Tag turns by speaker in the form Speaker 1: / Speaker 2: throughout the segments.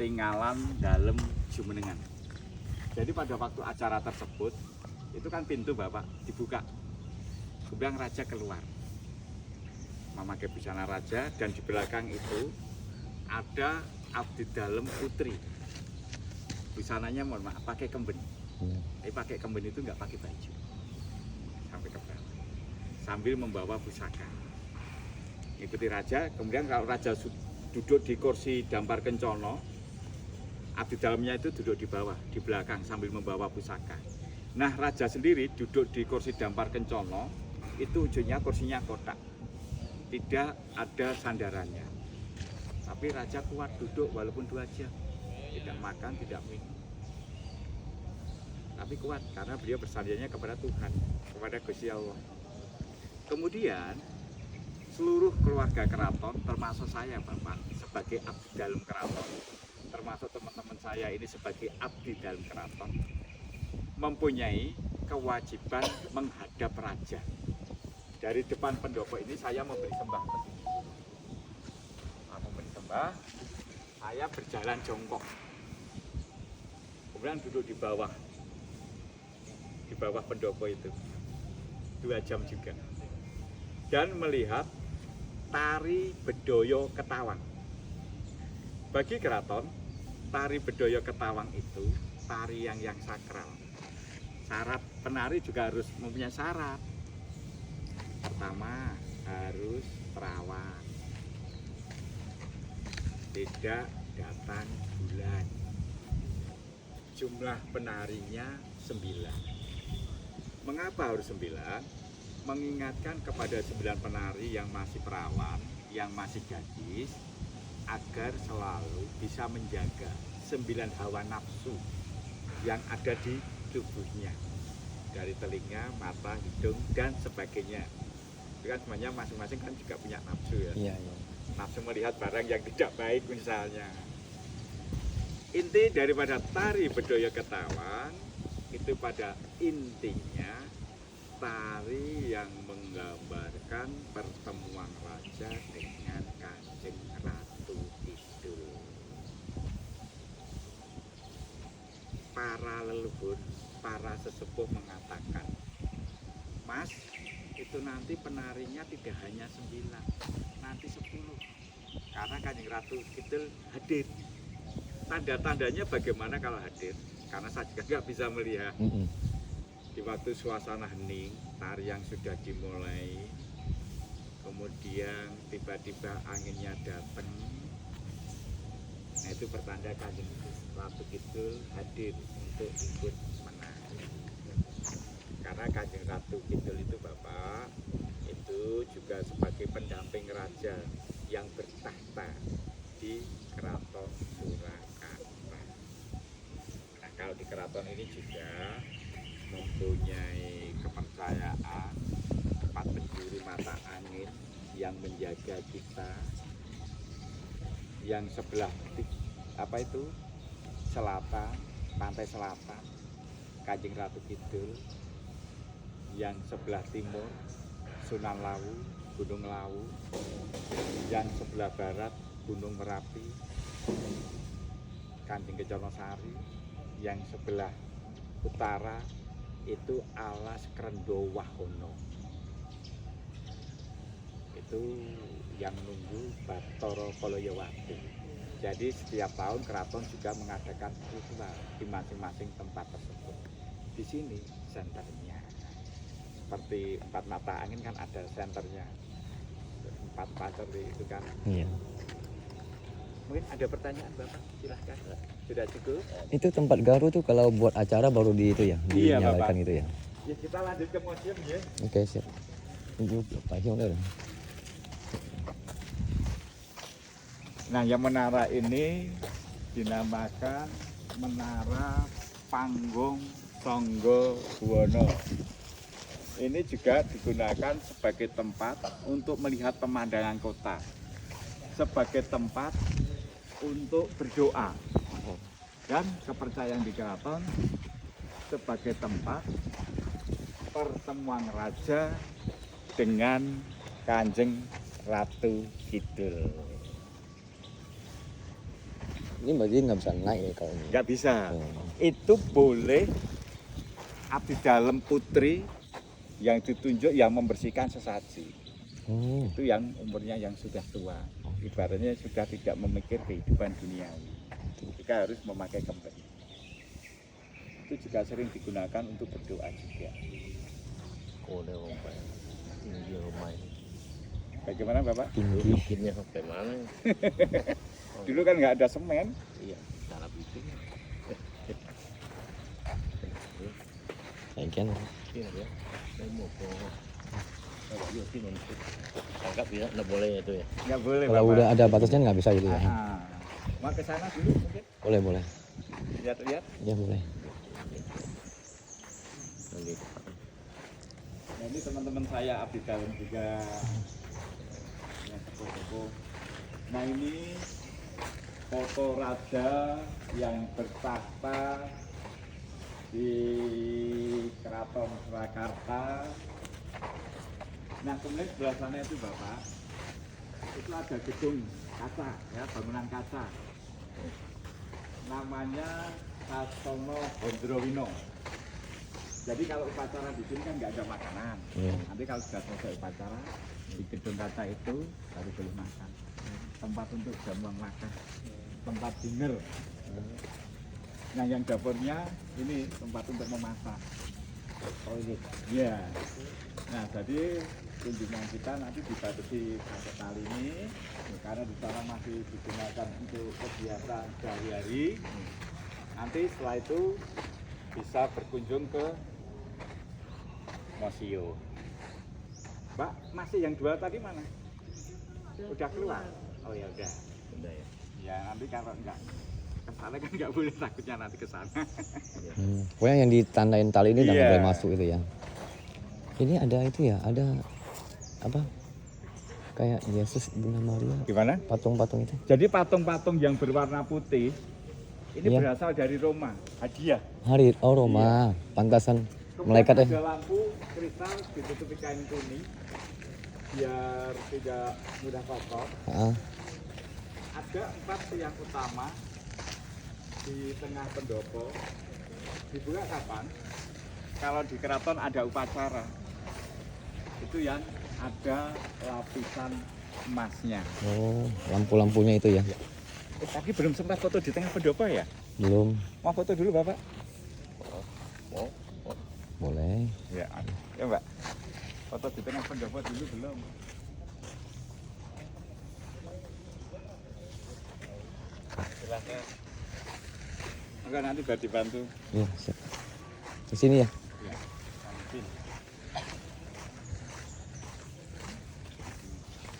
Speaker 1: ketinggalan dalam jumenengan. Jadi pada waktu acara tersebut itu kan pintu Bapak dibuka, kemudian raja keluar memakai busana raja, dan di belakang itu ada abdi dalam putri. Busananya mohon maaf pakai kemben. Tapi pakai kemben itu nggak pakai baju sampai ke bawah, sambil membawa pusaka. Ikuti raja. Kemudian kalau raja duduk di kursi dampar kencono, abdi dalamnya itu duduk di bawah, di belakang sambil membawa pusaka. Nah, raja sendiri duduk di kursi dampar kencono, itu ujungnya kursinya kotak, tidak ada sandarannya. Tapi raja kuat duduk walaupun 2 jam, tidak makan, tidak minum. Tapi kuat karena beliau bersandarnya kepada Tuhan, kepada Gusti Allah. Kemudian seluruh keluarga keraton, termasuk saya Bapak sebagai abdi dalam keraton, termasuk teman-teman saya ini sebagai abdi dalam keraton, mempunyai kewajiban menghadap raja. Dari depan pendopo ini saya memberi sembah. Memberi sembah, saya berjalan jongkok, kemudian duduk di bawah pendopo itu 2 jam juga, dan melihat tari Bedoyo Ketawang. Bagi keraton, tari Bedoyo Ketawang itu tari yang sakral. Syarat penari juga harus mempunyai syarat. Pertama, harus perawan, tidak datang bulan. Jumlah penarinya 9. Mengapa harus 9? Mengingatkan kepada 9 penari yang masih perawan, yang masih gadis, agar selalu bisa menjaga 9 hawa nafsu yang ada di tubuhnya, dari telinga, mata, hidung, dan sebagainya. Itu kan semuanya masing-masing kan juga punya nafsu ya. Iya. Nafsu melihat barang yang tidak baik misalnya. Inti daripada tari Bedoyo Ketawang itu pada intinya tari yang menggambarkan pertemuan raja dengan Kanjeng Ratu Kidul. Para leluhur, para sesepuh mengatakan, Mas, itu nanti penarinya tidak hanya 9, nanti 10, karena Kanjeng Ratu Kidul hadir. Tanda-tandanya bagaimana kalau hadir? Karena saya juga nggak bisa melihat. Di waktu suasana hening, tari yang sudah dimulai, kemudian tiba-tiba anginnya datang. Nah, itu pertanda Kanjeng Ratu Kidul hadir untuk ikut menari. Karena Kanjeng Ratu Kidul itu Bapak, itu juga sebagai pendamping raja yang bertahta di Keraton Surakarta. Nah, kalau di keraton ini juga mempunyai kepercayaan 4 penjuru mata angin yang menjaga kita, yang sebelah selatan, pantai selatan Kanjeng Ratu Kidul, yang sebelah timur Sunan Lawu, Gunung Lawu, yang sebelah barat Gunung Merapi, Kanjeng Keconosari, yang sebelah utara itu Alas Krendo Wahono. Itu yang nunggu Bathara Kalayawati. Jadi setiap tahun keraton juga mengadakan ritual di masing-masing tempat tersebut. Di sini senternya, seperti 4 mata angin kan ada senternya, 4 pacar itu kan. Iya. Mungkin ada pertanyaan Bapak, silahkan. Sudah cukup?
Speaker 2: Itu tempat garu tuh kalau buat acara baru di itu ya, dinyalakan gitu ya.
Speaker 1: Ya kita lanjut ke museum ya.
Speaker 2: Oke, siap. Itu pasang.
Speaker 1: Nah, yang menara ini dinamakan Menara Panggung Sangga Buwana. Ini juga digunakan sebagai tempat untuk melihat pemandangan kota, sebagai tempat untuk berdoa, dan kepercayaan di keraton sebagai tempat pertemuan raja dengan Kanjeng Ratu Kidul.
Speaker 2: Ini berarti nggak bisa naik ya kalau ini.
Speaker 1: Nggak bisa.
Speaker 2: Oh.
Speaker 1: Itu boleh abdi dalam putri yang ditunjuk yang membersihkan sesaji.
Speaker 2: Oh.
Speaker 1: Itu yang umurnya yang sudah tua. Ibaratnya sudah tidak memikir kehidupan duniawi. Jika harus memakai kemben. Itu juga sering digunakan untuk berdoa juga.
Speaker 3: Oleh rumah tinggi rumah ini.
Speaker 1: Bagaimana Bapak?
Speaker 2: Tinggi.
Speaker 3: Bikinnya sampai mana?
Speaker 1: Dulu kan nggak ada semen.
Speaker 3: Iya, cara bikin.
Speaker 2: Kayak kan.
Speaker 3: Ini ya. Saya mau ke Iya sih untuk tangkap ya, nggak boleh itu ya.
Speaker 1: Nggak boleh
Speaker 2: Kalau
Speaker 1: Bapak.
Speaker 2: udah ada batasnya nggak bisa gitu ya.
Speaker 1: Mau ke sana dulu mungkin?
Speaker 2: Boleh.
Speaker 1: Lihat-lihat.
Speaker 2: Ya boleh.
Speaker 3: Nanti
Speaker 1: Nah, ini teman-teman saya abdi dalam juga yang sepuh-sepuh. Nah ini foto raja yang bertahta di Keraton Surakarta. Nah kemudian sebelah sana itu Bapak, itu ada gedung kaca, ya bangunan kaca. Namanya Sasono Gondrowino. Jadi kalau upacara di sini kan nggak ada makanan.
Speaker 2: Iya.
Speaker 1: Nanti kalau sudah selesai upacara di gedung kaca itu baru boleh makan. Tempat untuk jamuan makan, tempat dinner. Nah yang dapurnya ini tempat untuk memasak. Oh ini. Iya. Nah jadi kunjungan kita nanti dibatasi sampai kali ini karena di sana masih digunakan untuk kegiatan sehari-hari. Nanti setelah itu bisa berkunjung ke museum. Mbak, masih yang jual tadi mana? Udah keluar? Oh ya udah.
Speaker 3: udah ya.
Speaker 1: Ya nanti kalau enggak ke sana kan nggak boleh, takutnya nanti ke sana.
Speaker 2: Pokoknya yang ditandain tali ini udah nggak
Speaker 1: Iya.
Speaker 2: boleh masuk itu ya. Ini ada itu ya, ada apa? Kayak Yesus, Bunda Maria,
Speaker 1: Gimana?
Speaker 2: patung-patung itu.
Speaker 1: Jadi patung-patung yang berwarna putih ini
Speaker 2: Iya.
Speaker 1: berasal dari Roma, hadiah.
Speaker 2: Hari, oh Roma, pantasan
Speaker 1: Kemudian
Speaker 2: malaikat ya.
Speaker 1: ada lampu kristal ditutupi kain kuning biar tidak mudah kotor.
Speaker 2: Ah,
Speaker 1: Ada 4 tiang utama di tengah pendopo. Dibuka kapan? Kalau di keraton ada upacara. Itu yang ada lapisan emasnya.
Speaker 2: oh, lampu-lampunya itu ya.
Speaker 1: Tadi belum sempat foto di tengah pendopo ya?
Speaker 2: Belum,
Speaker 1: Mau foto dulu Bapak?
Speaker 2: boleh.
Speaker 1: Ya, ya Mbak. Foto di tengah pendopo dulu belum? Silahkan. Enggak, nanti biar dibantu.
Speaker 2: Ya, siap. Di sini ya.
Speaker 1: Ya, nanti.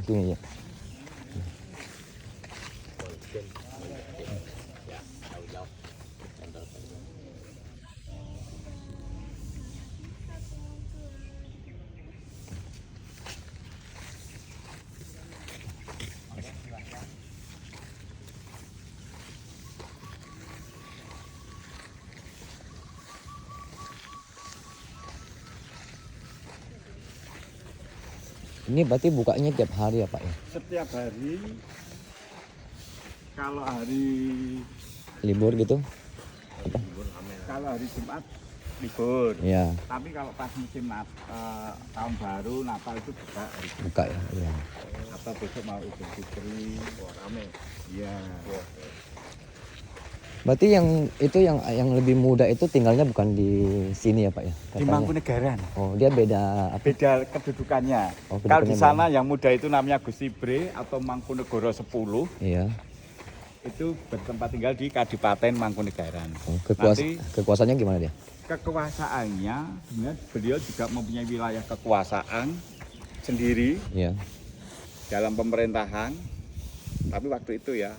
Speaker 2: Sini ya. Ini berarti bukanya tiap hari ya Pak ya?
Speaker 1: Setiap hari, kalau hari
Speaker 2: Libur gitu?
Speaker 1: kalau hari Jumat libur.
Speaker 2: Iya,
Speaker 1: Tapi kalau pas musim tahun baru, Natal itu buka hari Jumat.
Speaker 2: buka ya. Iya.
Speaker 1: Atau besok mau Idul Fitri.
Speaker 3: Wah, rame.
Speaker 1: Iya.
Speaker 2: Berarti yang itu yang lebih muda itu tinggalnya bukan di sini ya Pak ya?
Speaker 1: Di Mangkunegaran.
Speaker 2: Oh, dia beda apa?
Speaker 1: Beda kedudukannya.
Speaker 2: Oh,
Speaker 1: Kalau di
Speaker 2: kedudukannya
Speaker 1: sana yang muda itu namanya Gusti Bre atau Mangkunegoro 10.
Speaker 2: Iya.
Speaker 1: Itu bertempat tinggal di Kadipaten Mangkunegaran.
Speaker 2: Oh,
Speaker 1: Nanti
Speaker 2: kekuasaannya gimana dia?
Speaker 1: kekuasaannya sebenarnya beliau juga mempunyai wilayah kekuasaan sendiri
Speaker 2: Iya.
Speaker 1: dalam pemerintahan. Tapi waktu itu ya.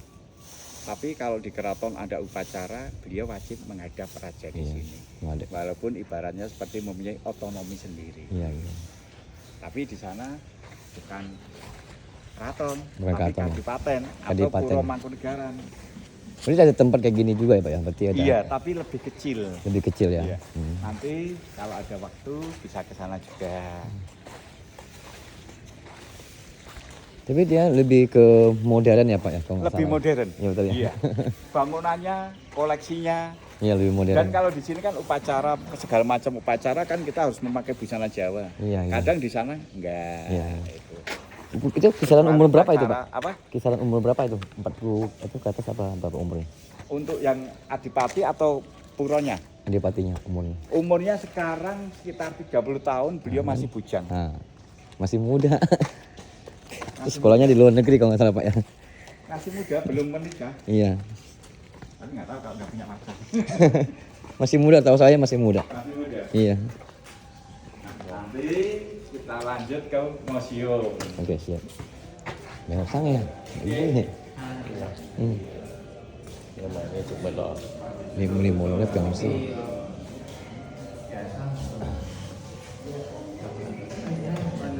Speaker 1: Tapi kalau di keraton ada upacara, beliau wajib menghadap raja di
Speaker 2: Iya.
Speaker 1: sini.
Speaker 2: Nggak ada.
Speaker 1: Walaupun ibaratnya seperti mempunyai otonomi sendiri.
Speaker 2: Iya, iya.
Speaker 1: Tapi di sana bukan keraton,
Speaker 2: Bukan
Speaker 1: tapi
Speaker 2: keraton, ya.
Speaker 1: kadipaten atau
Speaker 2: Kadipaten.
Speaker 1: Puro Mangkunegaran.
Speaker 2: Berarti ada tempat kayak gini juga ya Pak ya? Berarti ada
Speaker 1: Iya, tapi lebih kecil.
Speaker 2: lebih kecil ya.
Speaker 1: Iya.
Speaker 2: Hmm.
Speaker 1: Nanti kalau ada waktu bisa ke sana juga.
Speaker 2: Tapi dia lebih ke modern ya Pak ya? Kalau nggak
Speaker 1: Lebih
Speaker 2: salah.
Speaker 1: modern.
Speaker 2: Iya betul ya.
Speaker 1: Iya. Bangunannya, koleksinya.
Speaker 2: Iya lebih modern.
Speaker 1: Dan kalau di sini kan upacara segala macam upacara kan kita harus memakai busana Jawa.
Speaker 2: Iya, iya.
Speaker 1: Kadang di sana enggak.
Speaker 2: Iya.
Speaker 1: Itu.
Speaker 2: Itu kisaran umur berapa itu Pak?
Speaker 1: Apa?
Speaker 2: Kisaran umur berapa itu? 40 itu ke atas apa berapa umurnya?
Speaker 1: Untuk yang adipati atau puronya?
Speaker 2: Adipatinya umurnya.
Speaker 1: Umurnya sekarang sekitar 30 tahun, beliau masih bujang.
Speaker 2: Nah, masih muda. Terus sekolahnya di luar negeri kalau nggak salah Pak ya.
Speaker 1: Masih muda, belum menikah.
Speaker 2: Iya.
Speaker 1: Tapi nggak tahu kalau nggak punya pacar.
Speaker 2: Masih muda, tahu saya masih muda.
Speaker 1: Masih muda.
Speaker 2: Iya.
Speaker 1: Nah, nanti kita lanjut ke museum.
Speaker 2: Oke siap. Bersang ya. Ini.
Speaker 3: Namanya cuma lo.
Speaker 2: Ini mulai kan sih.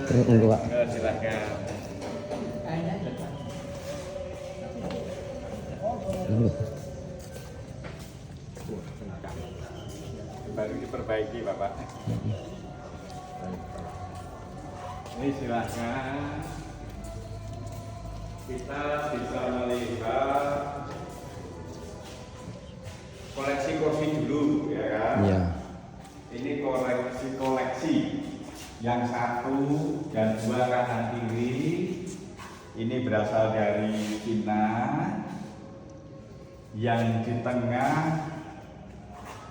Speaker 2: Tunggu Pak.
Speaker 1: Silakan.
Speaker 2: Tunggu.
Speaker 1: Baru diperbaiki Bapak. Ini silakan. Kita bisa melihat koleksi kursi dulu ya kan.
Speaker 2: Iya.
Speaker 1: Ini koleksi yang 1 dan 2 kanan kiri. Ini berasal dari Cina. Yang di tengah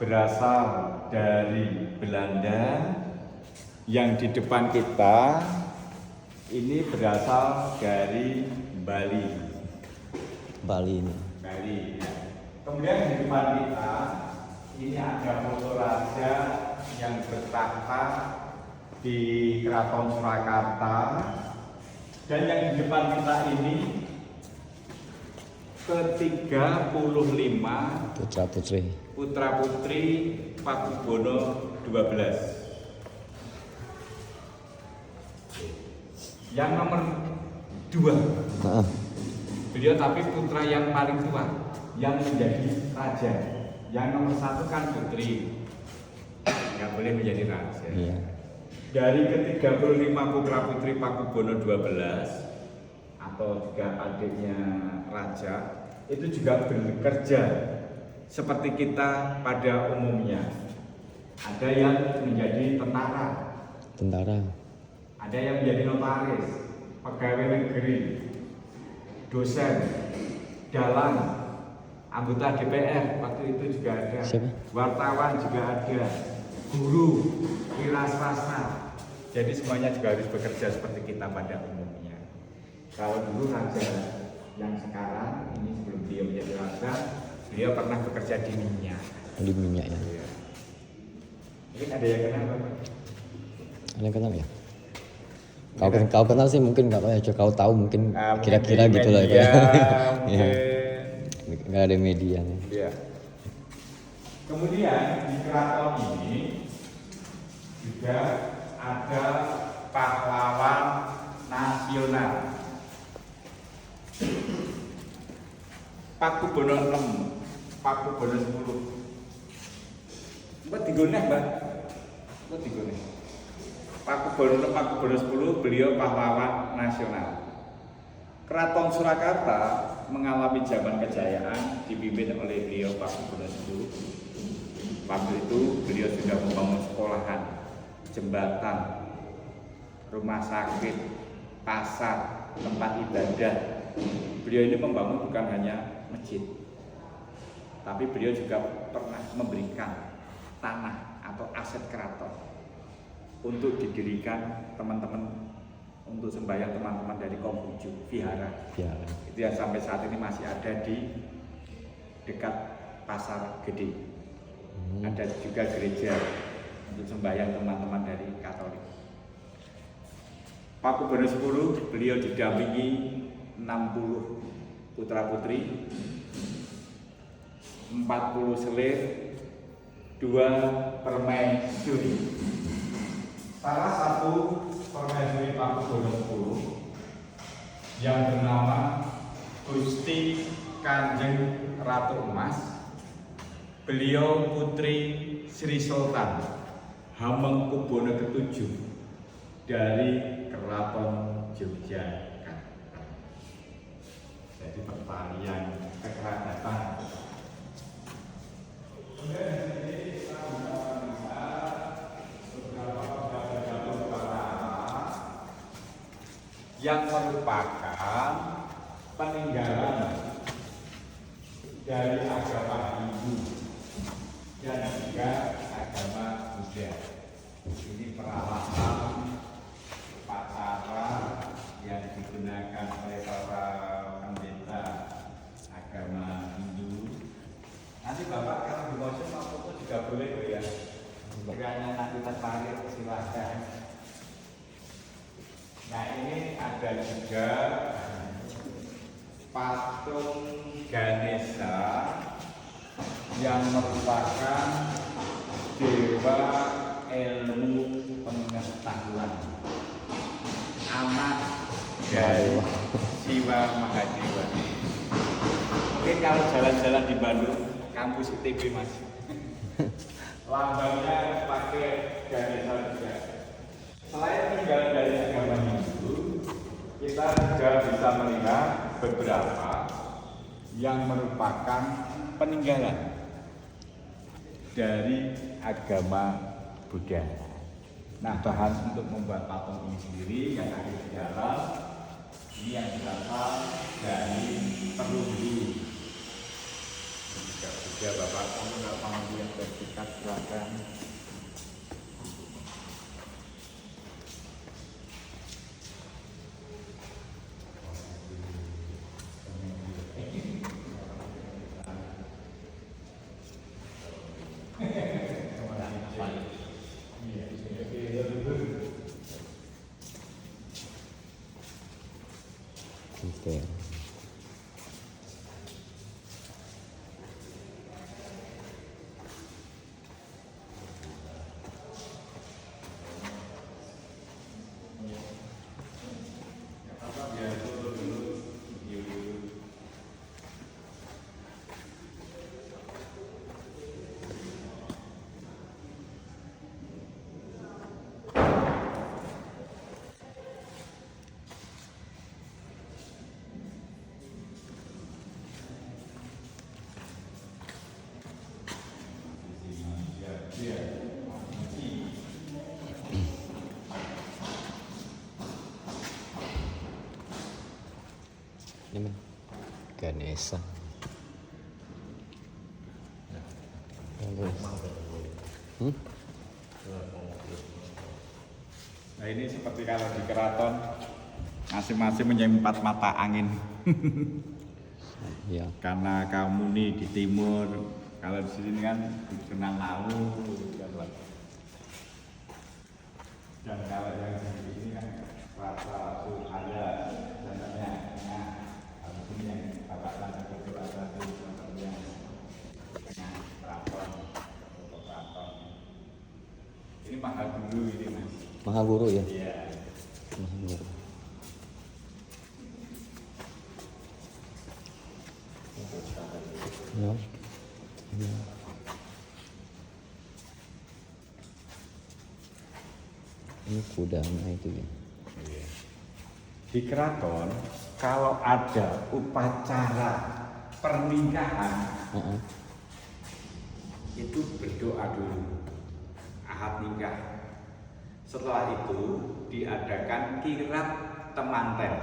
Speaker 1: berasal dari Belanda. Yang di depan kita ini berasal dari Bali.
Speaker 2: Bali ini.
Speaker 1: Bali. Kemudian di depan kita ini ada foto raja yang bertahta di Keraton Surakarta. Dan yang di depan kita ini ke-35
Speaker 2: Putra putri.
Speaker 1: putra putri Pakubono 12. Yang nomor 2,
Speaker 2: Heeh.
Speaker 1: beliau tapi putra yang paling tua, yang menjadi raja. Yang nomor 1 kan putri, nggak boleh menjadi raja.
Speaker 2: Iya.
Speaker 1: Dari ke-35 putra putri Pakubono 12 atau juga adiknya raja, itu juga bekerja seperti kita pada umumnya. Ada yang menjadi tentara, ada yang menjadi notaris, pegawai negeri, dosen, dalang, anggota DPR waktu itu juga ada.
Speaker 2: Siapa?
Speaker 1: Wartawan juga ada, guru, wira swasta. Jadi semuanya juga harus bekerja seperti kita pada umumnya. Kalau dulu raja yang sekarang ini sebelum dia menjadi raja, beliau pernah bekerja di minyak.
Speaker 2: Di minyak ya.
Speaker 1: Mungkin ada yang kenal Bapak?
Speaker 2: Ada yang kenal ya? Kau kenal sih mungkin nggak tahu ya. Kau tahu mungkin
Speaker 1: Mungkin
Speaker 2: kira-kira
Speaker 1: di
Speaker 2: gitu lah.
Speaker 1: media,
Speaker 2: Iya.
Speaker 1: mungkin.
Speaker 2: Nggak ada media nih.
Speaker 1: Iya. Kemudian di keraton ini juga ada pahlawan nasional. Pakubono 6, Pakubono 10. Mbak digoneh Mbak. Mbak digoneh. Pakubono 6, Pakubono 10, beliau pahlawan nasional. Keraton Surakarta mengalami zaman kejayaan dipimpin oleh beliau Pakubono 10. Waktu itu beliau sudah membangun sekolahan, jembatan, rumah sakit, pasar, tempat ibadah. Beliau ini membangun bukan hanya masjid, tapi beliau juga pernah memberikan tanah atau aset keraton untuk didirikan teman-teman, untuk sembahyang teman-teman dari Konghucu, vihara.
Speaker 2: Ya.
Speaker 1: Itu yang sampai saat ini masih ada di dekat Pasar Gede. Ada juga gereja untuk sembahyang teman-teman dari Katolik. Pakubono 10 beliau didampingi 60 putra putri, 40 selir, 2 permaisuri. Salah satu permaisuri Pakubono 10 yang bernama Gusti Kanjeng Ratu Emas. Beliau putri Sri Sultan Hamengkubuwono ke-7 dari Keraton Yogyakarta. jadi pertarian kekerabatan. Yang merupakan peninggalan dari agama Hindu dan juga agama Buddha. Ini peralatan upacara yang digunakan oleh para pendeta agama Hindu. Nanti Bapak kalau di museum apa juga boleh ya. Kiranya nanti tertarik silahkan. Nah ini ada juga patung Ganesha yang merupakan dewa ilmu pengetahuan, anak dari Siwa Mahadewa. Mungkin kalau jalan-jalan di Bandung, kampus ITB Mas, lambangnya pakai Ganesha juga. Selain tinggal dari agama Hindu, kita juga bisa melihat beberapa yang merupakan peninggalan dari agama Buddha. Nah, bahan untuk membuat patung ini sendiri yang ada di dalam ini yang berasal dari perunggu. Jika juga Bapak kamu nggak mau yang bersikat silakan.
Speaker 2: Oke. Ini men Ganesha.
Speaker 1: Nah ini seperti kalau di keraton masing-masing punya 4 mata angin.
Speaker 2: Ya.
Speaker 1: Karena kamu nih di timur, kalau di sini kan dikenal lalu. Dan kalau yang di sini kan rasa ada contohnya. Nah, habis ini yang Bapak tanya itu rasa contohnya dengan keraton. Ini mahal dulu ini Mas.
Speaker 2: Mahal Guru ya?
Speaker 1: Iya.
Speaker 2: Mahal Guru. Ya. Ya. Ini kudanya itu ya.
Speaker 1: Di keraton kalau ada upacara pernikahan itu berdoa dulu akad nikah. Setelah itu diadakan kirap temanten.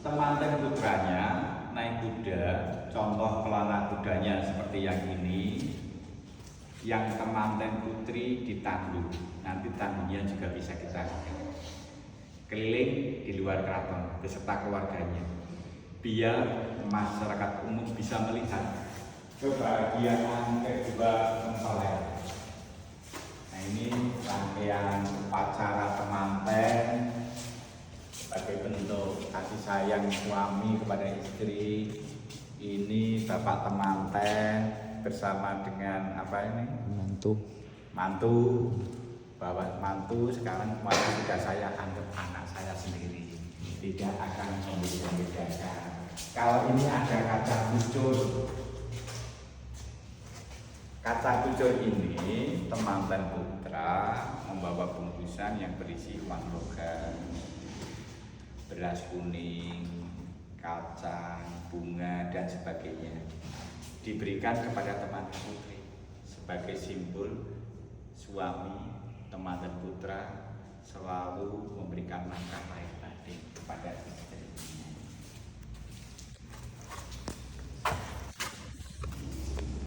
Speaker 1: Temanten putranya naik kuda, contoh pelana kudanya seperti yang ini. Yang temanten putri ditandu, nanti tandunya juga bisa kita keliling di luar keraton beserta keluarganya, biar masyarakat umum bisa melihat kebahagiaan kedua mempelai. Nah ini rangkaian upacara temanten sebagai bentuk kasih sayang suami kepada istri. Ini bapak temanten bersama dengan apa ini? Mantu. Bapak mantu sekarang semuanya sudah saya anggap anak saya sendiri, tidak akan membedakan. Kalau ini ada kaca kucur. Kaca kucur ini temanten putra membawa bungkusan yang berisi uang logam, beras kuning, kacang, bunga, dan sebagainya diberikan kepada teman putri sebagai simbol suami, teman dan putra selalu memberikan nafkah lahir batin kepada istri.